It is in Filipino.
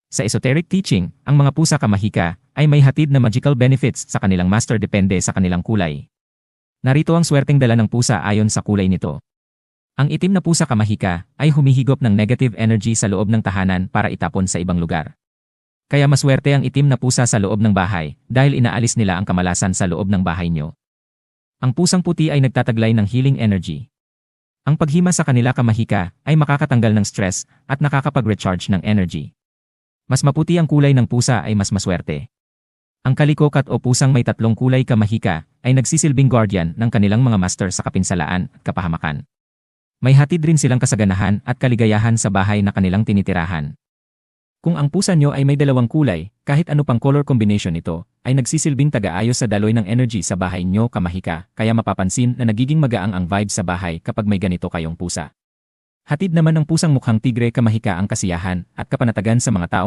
Sa esoteric teaching, ang mga pusa kamahika ay may hatid na magical benefits sa kanilang master depende sa kanilang kulay. Narito ang swerteng dala ng pusa ayon sa kulay nito. Ang itim na pusa kamahika ay humihigop ng negative energy sa loob ng tahanan para itapon sa ibang lugar. Kaya maswerte ang itim na pusa sa loob ng bahay dahil inaalis nila ang kamalasan sa loob ng bahay nyo. Ang pusang puti ay nagtataglay ng healing energy. Ang paghima sa kanila kamahika ay makakatanggal ng stress at nakakapag-recharge ng energy. Mas maputi ang kulay ng pusa ay mas maswerte. Ang kalikokat o pusang may tatlong kulay kamahika ay nagsisilbing guardian ng kanilang mga master sa kapinsalaan at kapahamakan. May hatid rin silang kasaganahan at kaligayahan sa bahay na kanilang tinitirahan. Kung ang pusa nyo ay may dalawang kulay, kahit ano pang color combination ito, ay nagsisilbing taga-ayos sa daloy ng energy sa bahay nyo kamahika, kaya mapapansin na nagiging magaang ang vibe sa bahay kapag may ganito kayong pusa. Hatid naman ng pusang mukhang tigre kamahika ang kasiyahan at kapanatagan sa mga tao